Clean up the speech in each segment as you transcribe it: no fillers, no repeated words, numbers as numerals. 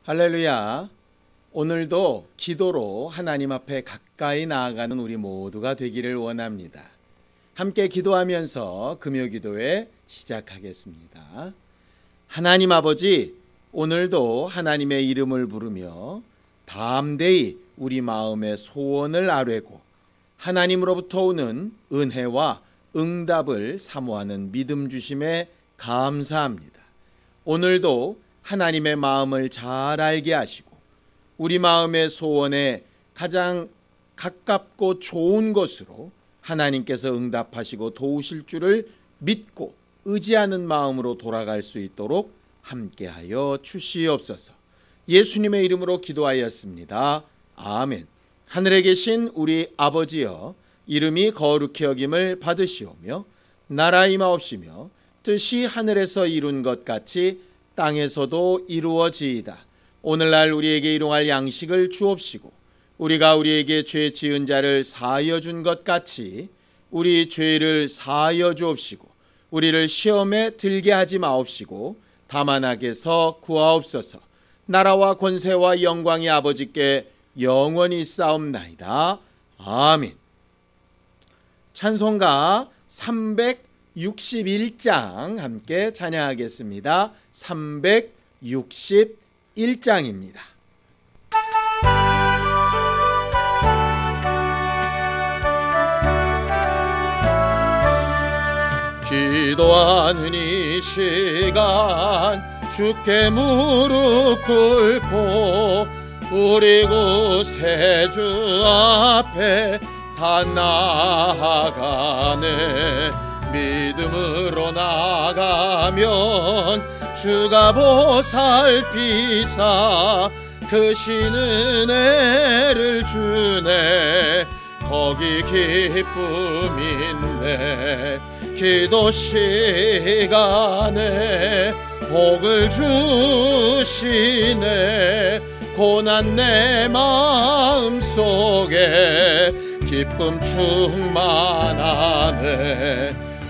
할렐루야. 오늘도 기도로 하나님 앞에 가까이 나아가는 우리 모두가 되기를 원합니다. 함께 기도하면서 금요기도회 시작하겠습니다. 하나님 아버지, 오늘도 하나님의 이름을 부르며 담대히 우리 마음의 소원을 아뢰고 하나님으로부터 오는 은혜와 응답을 사모하는 믿음 주심에 감사합니다. 오늘도 하나님의 마음을 잘 알게 하시고 우리 마음의 소원에 가장 가깝고 좋은 것으로 하나님께서 응답하시고 도우실 줄을 믿고 의지하는 마음으로 돌아갈 수 있도록 함께하여 주시옵소서. 예수님의 이름으로 기도하였습니다. 아멘. 하늘에 계신 우리 아버지여, 이름이 거룩히 여김을 받으시오며 나라 임하옵시며 뜻이 하늘에서 이룬 것 같이 땅에서도 이루어지이다. 오늘날 우리에게 일용할 양식을 주옵시고 우리가 우리에게 죄 지은 자를 사하여 준 것 같이 우리 죄를 사하여 주옵시고 우리를 시험에 들게 하지 마옵시고 다만 악에서 구하옵소서. 나라와 권세와 영광이 아버지께 영원히 싸움나이다. 아멘. 찬송가 361장 함께 찬양하겠습니다. 361장입니다. 기도하는 이 시간 주께 무릎 꿇고 우리 구세주 앞에 다 나아가네. 믿음으로 나가면 주가 보살피사 크신 은혜를 주네. 거기 기쁨인데 기도 시간에 복을 주시네. 고난 내 마음속에 기쁨 충만하네.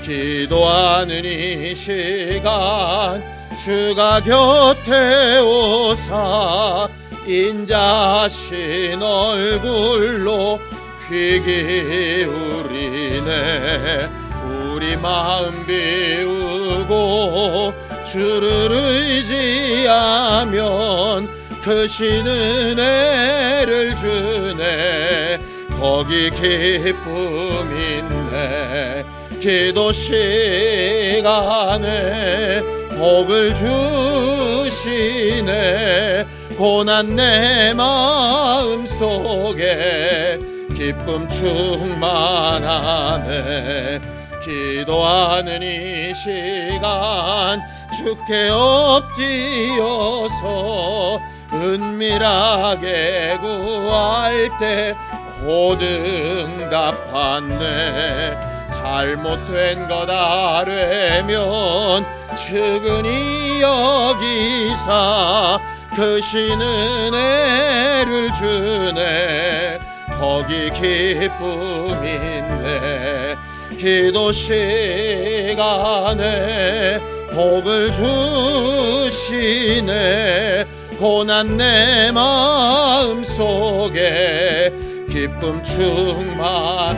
기도하는 이 시간 주가 곁에 오사 인자신 얼굴로 귀 기울이네. 우리 마음 비우고 주를 의지하면 크신 은혜를 주네. 거기 기쁨있네. 기도 시간에 복을 주시네. 고난 내 마음속에 기쁨 충만하네. 기도하는 이 시간 주께 엎드려서 은밀하게 구할 때 곧 응답하네. 잘못된 것 아뢰면 측은히 여기사 크신 은혜를 주네. 거기 기쁨있네. 기도 시간에 복을 주시네. 고난 내 마음속에 기쁨 충만하네.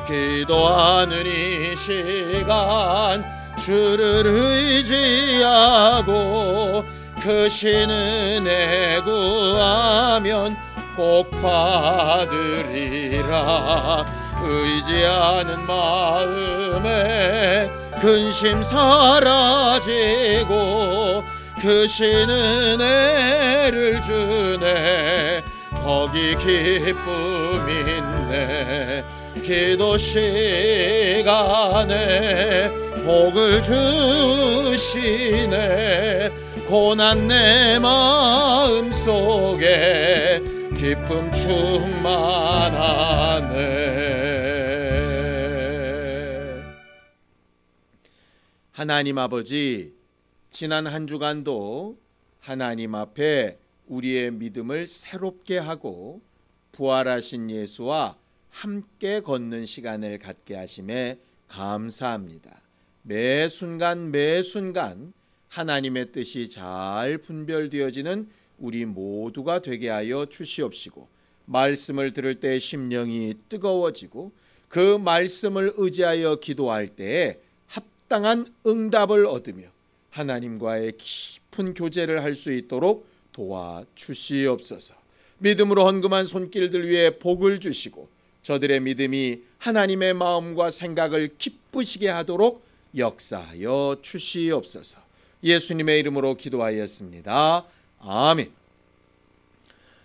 기도하는 이 시간 주를 의지하고 크신 은혜 구하면 꼭 받으리라. 의지하는 마음에 근심 사라지고 크신 은혜를 주네. 거기 기쁨있네. 기도 시간에 복을 주시네. 고난 내 마음속에 기쁨 충만하네. 하나님 아버지, 지난 한 주간도 하나님 앞에 우리의 믿음을 새롭게 하고 부활하신 예수와 함께 걷는 시간을 갖게 하심에 감사합니다. 매 순간 하나님의 뜻이 잘 분별되어지는 우리 모두가 되게 하여 주시옵시고, 말씀을 들을 때 심령이 뜨거워지고 그 말씀을 의지하여 기도할 때에 합당한 응답을 얻으며 하나님과의 깊은 교제를 할 수 있도록 도와주시옵소서. 믿음으로 헌금한 손길들 위에 복을 주시고 저들의 믿음이 하나님의 마음과 생각을 기쁘시게 하도록 역사하여 주시옵소서. 예수님의 이름으로 기도하였습니다. 아멘.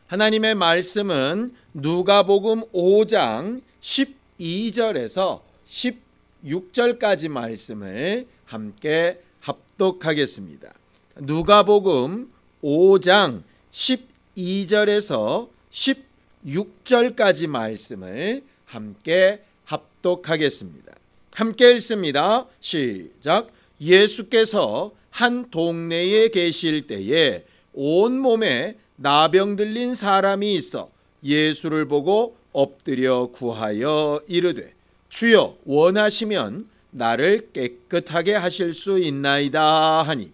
하나님의 말씀은 누가복음 5장 12절에서 16절까지 말씀을 함께 합독하겠습니다. 누가복음 5장 12절에서 16절까지 말씀을 함께 합독하겠습니다. 함께 읽습니다. 시작. 예수께서 한 동네에 계실 때에 온몸에 나병 들린 사람이 있어 예수를 보고 엎드려 구하여 이르되, 주여 원하시면 나를 깨끗하게 하실 수 있나이다 하니,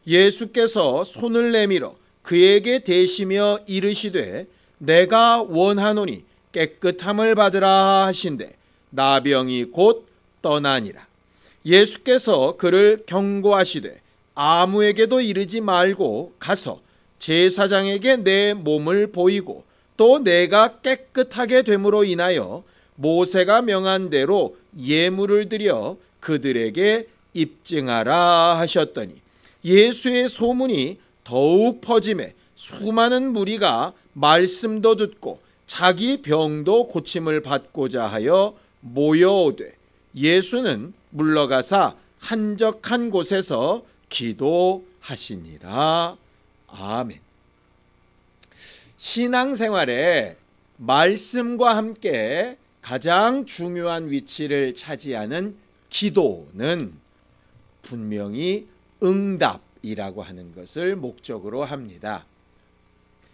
예수께서 손을 내밀어 그에게 대시며 이르시되, 내가 원하노니 깨끗함을 받으라 하신대 나병이 곧 떠나니라. 예수께서 그를 경고하시되 아무에게도 이르지 말고 가서 제사장에게 내 몸을 보이고 또 내가 깨끗하게 됨으로 인하여 모세가 명한 대로 예물을 드려 그들에게 입증하라 하셨더니, 예수의 소문이 더욱 퍼짐에 수많은 무리가 말씀도 듣고 자기 병도 고침을 받고자 하여 모여오되, 예수는 물러가사 한적한 곳에서 기도하시니라. 아멘. 신앙생활에 말씀과 함께 가장 중요한 위치를 차지하는 기도는 분명히 응답이라고 하는 것을 목적으로 합니다.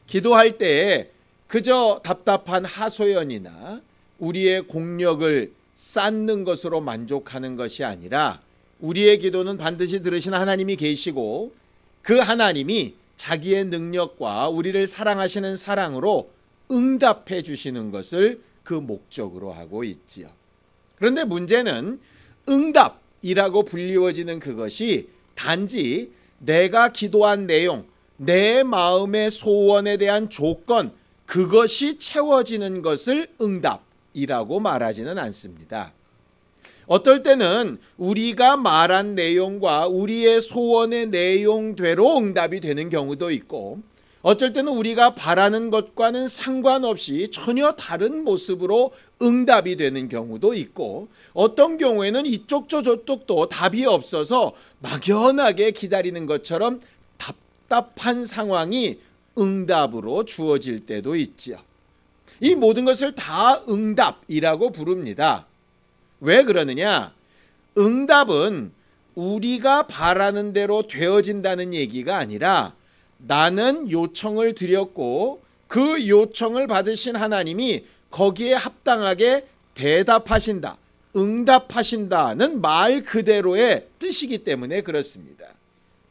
기도할 때에 그저 답답한 하소연이나 우리의 공력을 쌓는 것으로 만족하는 것이 아니라, 우리의 기도는 반드시 들으신 하나님이 계시고 그 하나님이 자기의 능력과 우리를 사랑하시는 사랑으로 응답해 주시는 것을 그 목적으로 하고 있지요. 그런데 문제는 응답이라고 불리워지는 그것이 단지 내가 기도한 내용, 내 마음의 소원에 대한 조건, 그것이 채워지는 것을 응답이라고 말하지는 않습니다. 어떨 때는 우리가 말한 내용과 우리의 소원의 내용대로 응답이 되는 경우도 있고, 어쩔 때는 우리가 바라는 것과는 상관없이 전혀 다른 모습으로 응답이 되는 경우도 있고, 어떤 경우에는 이쪽도 저쪽도 답이 없어서 막연하게 기다리는 것처럼 답답한 상황이 응답으로 주어질 때도 있지요. 이 모든 것을 다 응답이라고 부릅니다. 왜 그러느냐? 응답은 우리가 바라는 대로 되어진다는 얘기가 아니라, 나는 요청을 드렸고 그 요청을 받으신 하나님이 거기에 합당하게 대답하신다, 응답하신다는 말 그대로의 뜻이기 때문에 그렇습니다.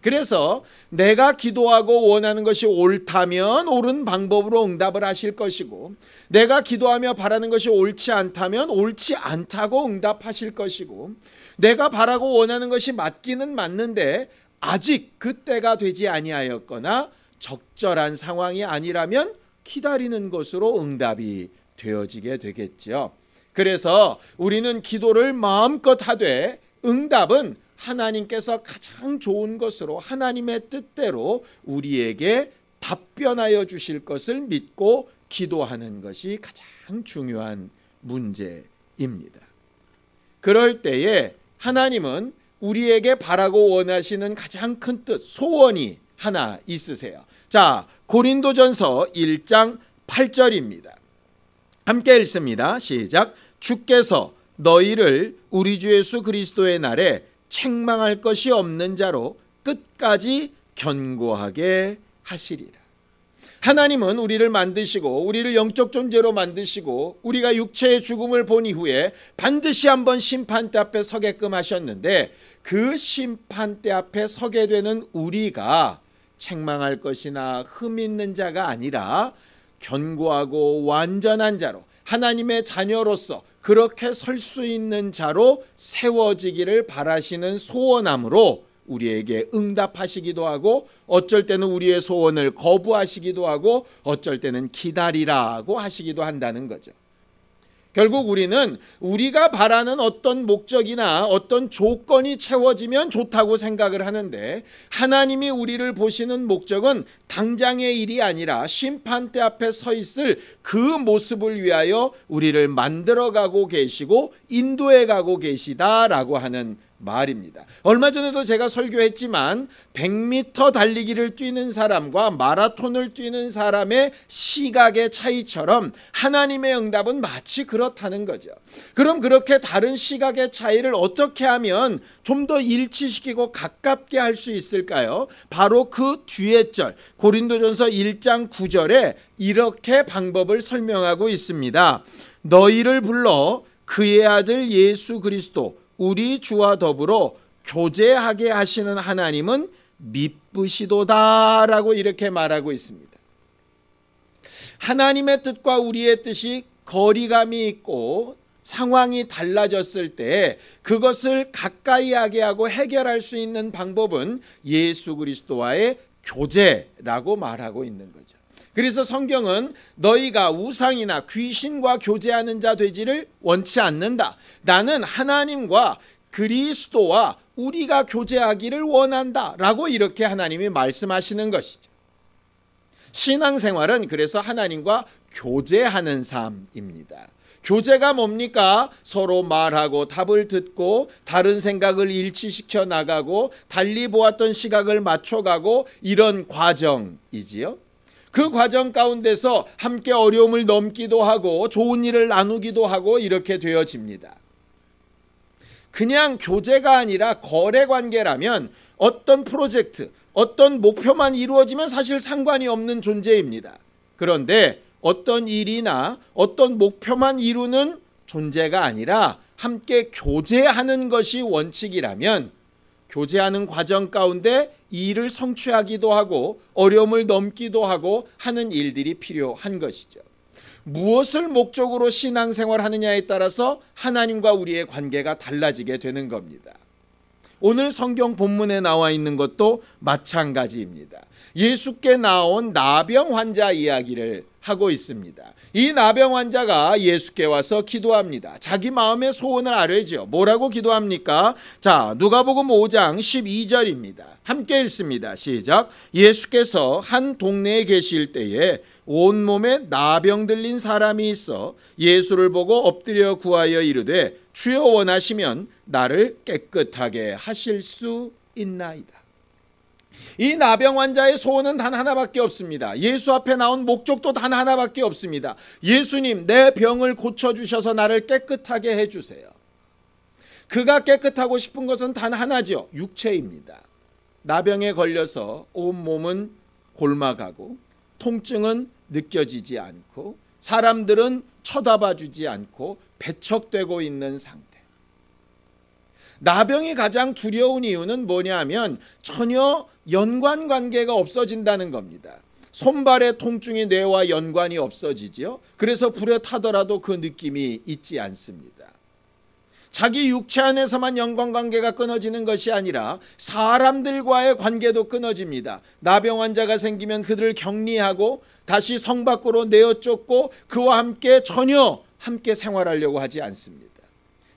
그래서 내가 기도하고 원하는 것이 옳다면 옳은 방법으로 응답을 하실 것이고, 내가 기도하며 바라는 것이 옳지 않다면 옳지 않다고 응답하실 것이고, 내가 바라고 원하는 것이 맞기는 맞는데 아직 그때가 되지 아니하였거나 적절한 상황이 아니라면 기다리는 것으로 응답이 되어지게 되겠죠. 그래서 우리는 기도를 마음껏 하되 응답은 하나님께서 가장 좋은 것으로 하나님의 뜻대로 우리에게 답변하여 주실 것을 믿고 기도하는 것이 가장 중요한 문제입니다. 그럴 때에 하나님은 우리에게 바라고 원하시는 가장 큰 뜻, 소원이 하나 있으세요. 자, 고린도전서 1장 8절입니다. 함께 읽습니다. 시작. 주께서 너희를 우리 주 예수 그리스도의 날에 책망할 것이 없는 자로 끝까지 견고하게 하시리라. 하나님은 우리를 만드시고 우리를 영적 존재로 만드시고 우리가 육체의 죽음을 본 이후에 반드시 한번 심판대 앞에 서게끔 하셨는데, 그 심판대 앞에 서게 되는 우리가 책망할 것이나 흠 있는 자가 아니라 견고하고 완전한 자로, 하나님의 자녀로서 그렇게 설 수 있는 자로 세워지기를 바라시는 소원함으로 우리에게 응답하시기도 하고, 어쩔 때는 우리의 소원을 거부하시기도 하고, 어쩔 때는 기다리라고 하시기도 한다는 거죠. 결국 우리는 우리가 바라는 어떤 목적이나 어떤 조건이 채워지면 좋다고 생각을 하는데, 하나님이 우리를 보시는 목적은 당장의 일이 아니라 심판대 앞에 서 있을 그 모습을 위하여 우리를 만들어가고 계시고 인도해 가고 계시다라고 하는 말입니다. 얼마 전에도 제가 설교했지만 100m 달리기를 뛰는 사람과 마라톤을 뛰는 사람의 시각의 차이처럼 하나님의 응답은 마치 그렇다는 거죠. 그럼 그렇게 다른 시각의 차이를 어떻게 하면 좀 더 일치시키고 가깝게 할 수 있을까요? 바로 그 뒤에 절, 고린도전서 1장 9절에 이렇게 방법을 설명하고 있습니다. 너희를 불러 그의 아들 예수 그리스도 우리 주와 더불어 교제하게 하시는 하나님은 미쁘시도다라고 이렇게 말하고 있습니다. 하나님의 뜻과 우리의 뜻이 거리감이 있고 상황이 달라졌을 때 그것을 가까이 하게 하고 해결할 수 있는 방법은 예수 그리스도와의 교제라고 말하고 있는 거죠. 그래서 성경은 너희가 우상이나 귀신과 교제하는 자 되지를 원치 않는다. 나는 하나님과 그리스도와 우리가 교제하기를 원한다 라고 이렇게 하나님이 말씀하시는 것이죠. 신앙생활은 그래서 하나님과 교제하는 삶입니다. 교제가 뭡니까? 서로 말하고 답을 듣고 다른 생각을 일치시켜 나가고 달리 보았던 시각을 맞춰가고 이런 과정이지요. 그 과정 가운데서 함께 어려움을 넘기도 하고 좋은 일을 나누기도 하고 이렇게 되어집니다. 그냥 교제가 아니라 거래 관계라면 어떤 프로젝트, 어떤 목표만 이루어지면 사실 상관이 없는 존재입니다. 그런데 어떤 일이나 어떤 목표만 이루는 존재가 아니라 함께 교제하는 것이 원칙이라면 교제하는 과정 가운데 일을 성취하기도 하고 어려움을 넘기도 하고 하는 일들이 필요한 것이죠. 무엇을 목적으로 신앙생활 하느냐에 따라서 하나님과 우리의 관계가 달라지게 되는 겁니다. 오늘 성경 본문에 나와 있는 것도 마찬가지입니다. 예수께 나온 나병 환자 이야기를 하고 있습니다. 이 나병 환자가 예수께 와서 기도합니다. 자기 마음의 소원을 아뢰죠. 뭐라고 기도합니까? 자, 누가복음 5장 12절입니다. 함께 읽습니다. 시작. 예수께서 한 동네에 계실 때에 온몸에 나병 들린 사람이 있어 예수를 보고 엎드려 구하여 이르되 주여 원하시면 나를 깨끗하게 하실 수 있나이다. 이 나병 환자의 소원은 단 하나밖에 없습니다. 예수 앞에 나온 목적도 단 하나밖에 없습니다. 예수님, 내 병을 고쳐주셔서 나를 깨끗하게 해주세요. 그가 깨끗하고 싶은 것은 단 하나죠. 육체입니다. 나병에 걸려서 온몸은 골마가고 통증은 느껴지지 않고 사람들은 쳐다봐주지 않고 배척되고 있는 상태. 나병이 가장 두려운 이유는 뭐냐면 전혀 연관관계가 없어진다는 겁니다. 손발의 통증이 뇌와 연관이 없어지죠. 그래서 불에 타더라도 그 느낌이 있지 않습니다. 자기 육체 안에서만 연관관계가 끊어지는 것이 아니라 사람들과의 관계도 끊어집니다. 나병 환자가 생기면 그들을 격리하고 다시 성 밖으로 내어쫓고 그와 함께 전혀 함께 생활하려고 하지 않습니다.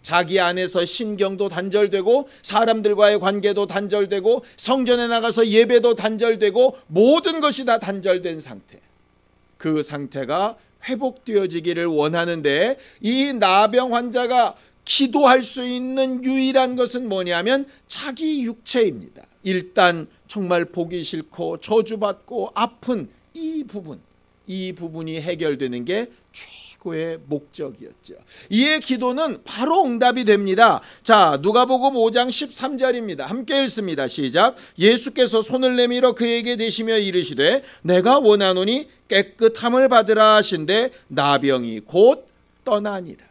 자기 안에서 신경도 단절되고 사람들과의 관계도 단절되고 성전에 나가서 예배도 단절되고 모든 것이 다 단절된 상태. 그 상태가 회복되어지기를 원하는데 이 나병 환자가 기도할 수 있는 유일한 것은 뭐냐면 자기 육체입니다. 일단 정말 보기 싫고 저주받고 아픈 이 부분이 해결되는 게 기도의 목적이었죠. 이의 기도는 바로 응답이 됩니다. 자, 누가복음 5장 13절입니다. 함께 읽습니다. 시작. 예수께서 손을 내밀어 그에게 대시며 이르시되 내가 원하노니 깨끗함을 받으라 하신대 나병이 곧 떠나니라.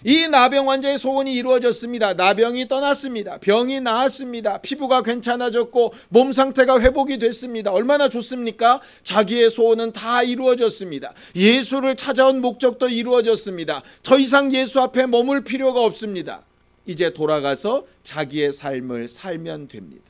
이 나병 환자의 소원이 이루어졌습니다. 나병이 떠났습니다. 병이 나았습니다. 피부가 괜찮아졌고 몸 상태가 회복이 됐습니다. 얼마나 좋습니까? 자기의 소원은 다 이루어졌습니다. 예수를 찾아온 목적도 이루어졌습니다. 더 이상 예수 앞에 머물 필요가 없습니다. 이제 돌아가서 자기의 삶을 살면 됩니다.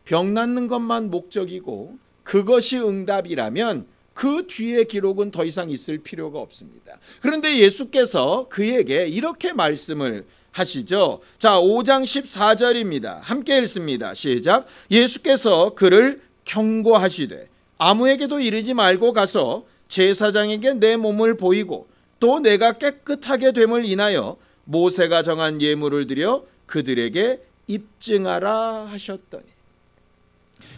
병 낫는 것만 목적이고 그것이 응답이라면 그 뒤의 기록은 더 이상 있을 필요가 없습니다. 그런데 예수께서 그에게 이렇게 말씀을 하시죠. 자, 5장 14절입니다. 함께 읽습니다. 시작. 예수께서 그를 경고하시되 아무에게도 이르지 말고 가서 제사장에게 내 몸을 보이고 또 내가 깨끗하게 됨을 인하여 모세가 정한 예물을 드려 그들에게 입증하라 하셨더니.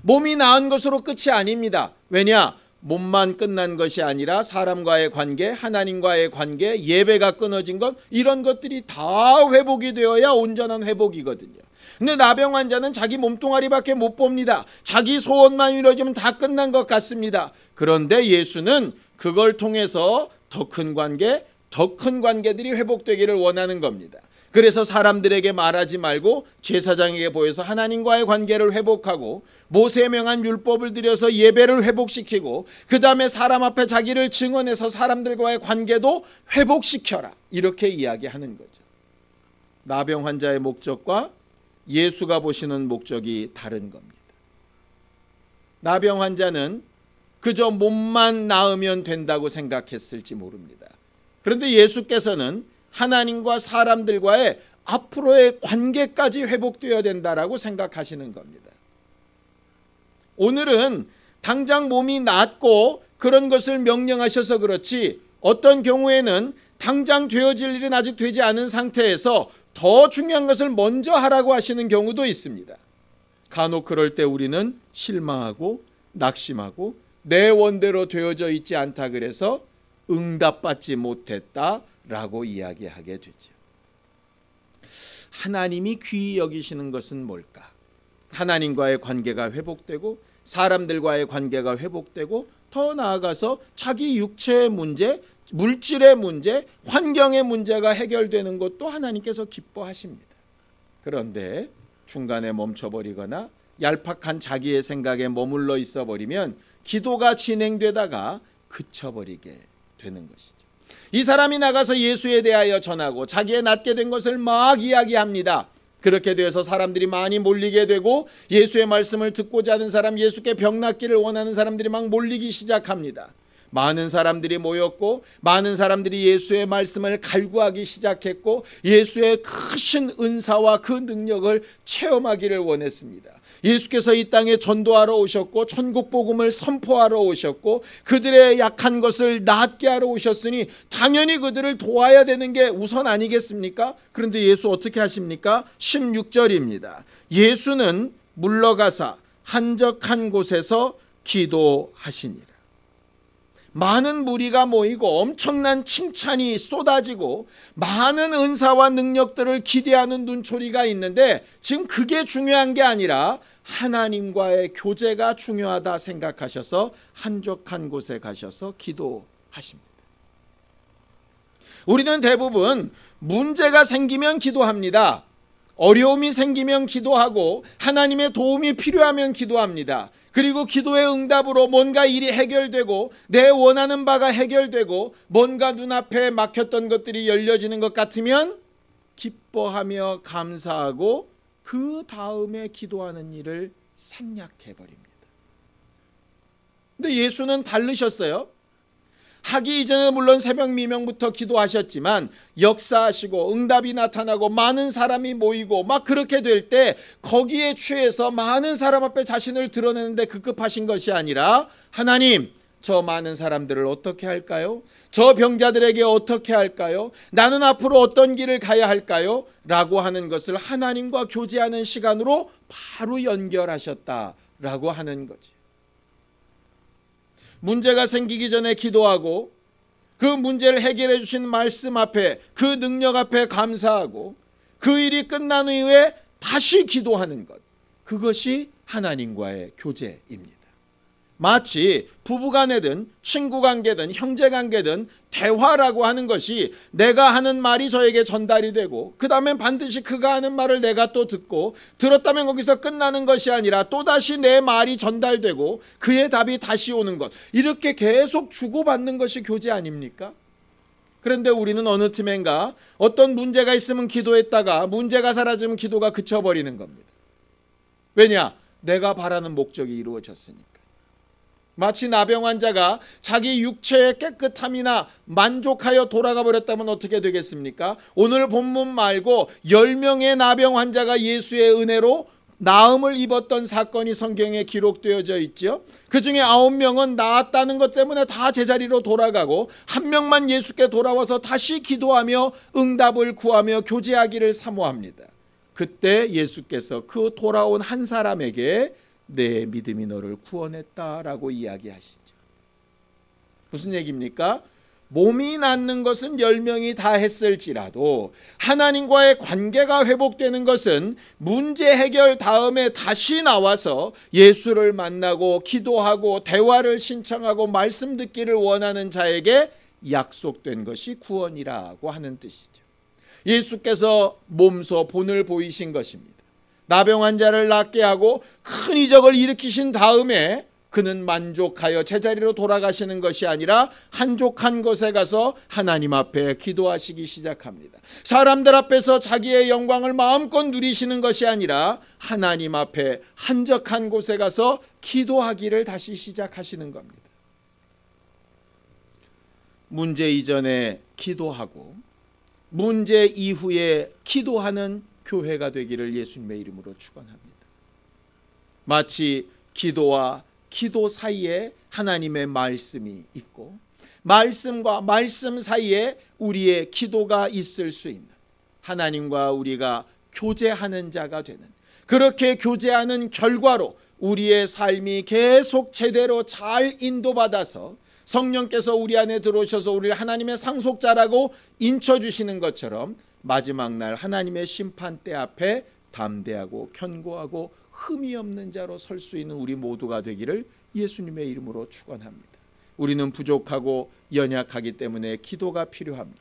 몸이 나은 것으로 끝이 아닙니다. 왜냐? 몸만 끝난 것이 아니라 사람과의 관계, 하나님과의 관계, 예배가 끊어진 것, 이런 것들이 다 회복이 되어야 온전한 회복이거든요. 근데 나병 환자는 자기 몸뚱아리밖에 못 봅니다. 자기 소원만 이루어지면 다 끝난 것 같습니다. 그런데 예수는 그걸 통해서 더 큰 관계, 더 큰 관계들이 회복되기를 원하는 겁니다. 그래서 사람들에게 말하지 말고 제사장에게 보여서 하나님과의 관계를 회복하고 모세의 명한 율법을 들여서 예배를 회복시키고 그 다음에 사람 앞에 자기를 증언해서 사람들과의 관계도 회복시켜라. 이렇게 이야기하는 거죠. 나병 환자의 목적과 예수가 보시는 목적이 다른 겁니다. 나병 환자는 그저 몸만 나으면 된다고 생각했을지 모릅니다. 그런데 예수께서는 하나님과 사람들과의 앞으로의 관계까지 회복되어야 된다라고 생각하시는 겁니다. 오늘은 당장 몸이 낫고 그런 것을 명령하셔서 그렇지 어떤 경우에는 당장 되어질 일은 아직 되지 않은 상태에서 더 중요한 것을 먼저 하라고 하시는 경우도 있습니다. 간혹 그럴 때 우리는 실망하고 낙심하고 내 원대로 되어져 있지 않다 그래서 응답받지 못했다라고 이야기하게 되죠. 하나님이 귀히 여기시는 것은 뭘까? 하나님과의 관계가 회복되고 사람들과의 관계가 회복되고 더 나아가서 자기 육체의 문제, 물질의 문제, 환경의 문제가 해결되는 것도 하나님께서 기뻐하십니다. 그런데 중간에 멈춰버리거나 얄팍한 자기의 생각에 머물러 있어버리면 기도가 진행되다가 그쳐버리게 되는 것이죠. 이 사람이 나가서 예수에 대하여 전하고 자기의 낫게 된 것을 막 이야기합니다. 그렇게 되어서 사람들이 많이 몰리게 되고 예수의 말씀을 듣고자 하는 사람, 예수께 병 낫기를 원하는 사람들이 막 몰리기 시작합니다. 많은 사람들이 모였고 많은 사람들이 예수의 말씀을 갈구하기 시작했고 예수의 크신 은사와 그 능력을 체험하기를 원했습니다. 예수께서 이 땅에 전도하러 오셨고 천국 복음을 선포하러 오셨고 그들의 약한 것을 낫게 하러 오셨으니 당연히 그들을 도와야 되는 게 우선 아니겠습니까? 그런데 예수 어떻게 하십니까? 16절입니다. 예수는 물러가사 한적한 곳에서 기도하시니라. 많은 무리가 모이고 엄청난 칭찬이 쏟아지고 많은 은사와 능력들을 기대하는 눈초리가 있는데 지금 그게 중요한 게 아니라 하나님과의 교제가 중요하다 생각하셔서 한적한 곳에 가셔서 기도하십니다. 우리는 대부분 문제가 생기면 기도합니다. 어려움이 생기면 기도하고 하나님의 도움이 필요하면 기도합니다. 그리고 기도의 응답으로 뭔가 일이 해결되고 내 원하는 바가 해결되고 뭔가 눈앞에 막혔던 것들이 열려지는 것 같으면 기뻐하며 감사하고 그 다음에 기도하는 일을 생략해버립니다. 근데 예수는 다르셨어요. 하기 이전에 물론 새벽 미명부터 기도하셨지만 역사하시고 응답이 나타나고 많은 사람이 모이고 막 그렇게 될 때 거기에 취해서 많은 사람 앞에 자신을 드러내는데 급급하신 것이 아니라 하나님, 저 많은 사람들을 어떻게 할까요? 저 병자들에게 어떻게 할까요? 나는 앞으로 어떤 길을 가야 할까요? 라고 하는 것을 하나님과 교제하는 시간으로 바로 연결하셨다라고 하는 거죠. 문제가 생기기 전에 기도하고 그 문제를 해결해 주신 말씀 앞에, 그 능력 앞에 감사하고 그 일이 끝난 이후에 다시 기도하는 것, 그것이 하나님과의 교제입니다. 마치 부부간에든 친구관계든 형제관계든 대화라고 하는 것이 내가 하는 말이 저에게 전달이 되고 그 다음엔 반드시 그가 하는 말을 내가 또 듣고 들었다면 거기서 끝나는 것이 아니라 또다시 내 말이 전달되고 그의 답이 다시 오는 것, 이렇게 계속 주고받는 것이 교제 아닙니까? 그런데 우리는 어느 틈엔가 어떤 문제가 있으면 기도했다가 문제가 사라지면 기도가 그쳐버리는 겁니다. 왜냐? 내가 바라는 목적이 이루어졌으니까. 마치 나병 환자가 자기 육체의 깨끗함이나 만족하여 돌아가 버렸다면 어떻게 되겠습니까? 오늘 본문 말고 10명의 나병 환자가 예수의 은혜로 나음을 입었던 사건이 성경에 기록되어져 있죠. 그 중에 9명은 나았다는 것 때문에 다 제자리로 돌아가고 한 명만 예수께 돌아와서 다시 기도하며 응답을 구하며 교제하기를 사모합니다. 그때 예수께서 그 돌아온 한 사람에게 내 믿음이 너를 구원했다라고 이야기하시죠. 무슨 얘기입니까? 몸이 낫는 것은 10명이 다 했을지라도 하나님과의 관계가 회복되는 것은 문제 해결 다음에 다시 나와서 예수를 만나고 기도하고 대화를 신청하고 말씀 듣기를 원하는 자에게 약속된 것이 구원이라고 하는 뜻이죠. 예수께서 몸소 본을 보이신 것입니다. 나병 환자를 낫게 하고 큰 이적을 일으키신 다음에 그는 만족하여 제자리로 돌아가시는 것이 아니라 한적한 곳에 가서 하나님 앞에 기도하시기 시작합니다. 사람들 앞에서 자기의 영광을 마음껏 누리시는 것이 아니라 하나님 앞에 한적한 곳에 가서 기도하기를 다시 시작하시는 겁니다. 문제 이전에 기도하고 문제 이후에 기도하는 교회가 되기를 예수님의 이름으로 축원합니다. 마치 기도와 기도 사이에 하나님의 말씀이 있고 말씀과 말씀 사이에 우리의 기도가 있을 수 있는, 하나님과 우리가 교제하는 자가 되는, 그렇게 교제하는 결과로 우리의 삶이 계속 제대로 잘 인도받아서 성령께서 우리 안에 들어오셔서 우리를 하나님의 상속자라고 인쳐주시는 것처럼 마지막 날 하나님의 심판대 앞에 담대하고 견고하고 흠이 없는 자로 설 수 있는 우리 모두가 되기를 예수님의 이름으로 축원합니다. 우리는 부족하고 연약하기 때문에 기도가 필요합니다.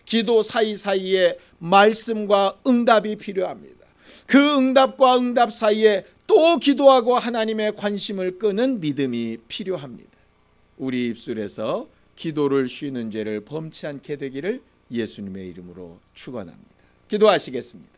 기도 사이사이에 말씀과 응답이 필요합니다. 그 응답과 응답 사이에 또 기도하고 하나님의 관심을 끄는 믿음이 필요합니다. 우리 입술에서 기도를 쉬는 죄를 범치 않게 되기를 예수님의 이름으로 축원합니다. 기도하시겠습니다.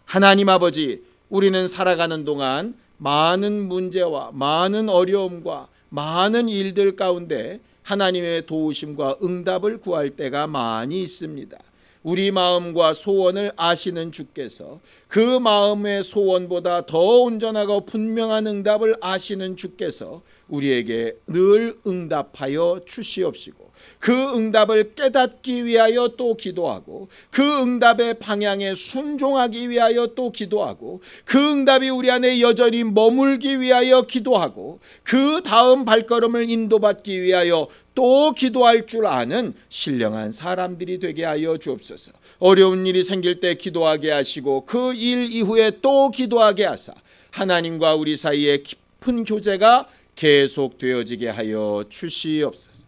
하나님 아버지, 우리는 살아가는 동안 많은 문제와 많은 어려움과 많은 일들 가운데 하나님의 도우심과 응답을 구할 때가 많이 있습니다. 우리 마음과 소원을 아시는 주께서 그 마음의 소원보다 더 온전하고 분명한 응답을 아시는 주께서 우리에게 늘 응답하여 주시옵시고 그 응답을 깨닫기 위하여 또 기도하고 그 응답의 방향에 순종하기 위하여 또 기도하고 그 응답이 우리 안에 여전히 머물기 위하여 기도하고 그 다음 발걸음을 인도받기 위하여 또 기도할 줄 아는 신령한 사람들이 되게 하여 주옵소서. 어려운 일이 생길 때 기도하게 하시고 그 일 이후에 또 기도하게 하사 하나님과 우리 사이에 깊은 교제가 계속되어지게 하여 주시옵소서.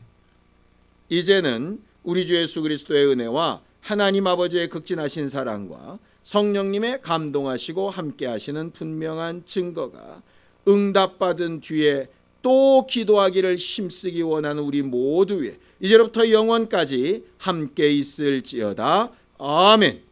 이제는 우리 주 예수 그리스도의 은혜와 하나님 아버지의 극진하신 사랑과 성령님의 감동하시고 함께 하시는 분명한 증거가 응답받은 뒤에 또 기도하기를 힘쓰기 원하는 우리 모두 위에 이제로부터 영원까지 함께 있을지어다. 아멘.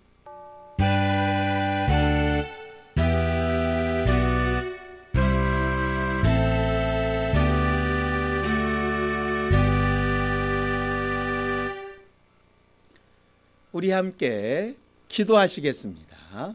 우리 함께 기도하시겠습니다.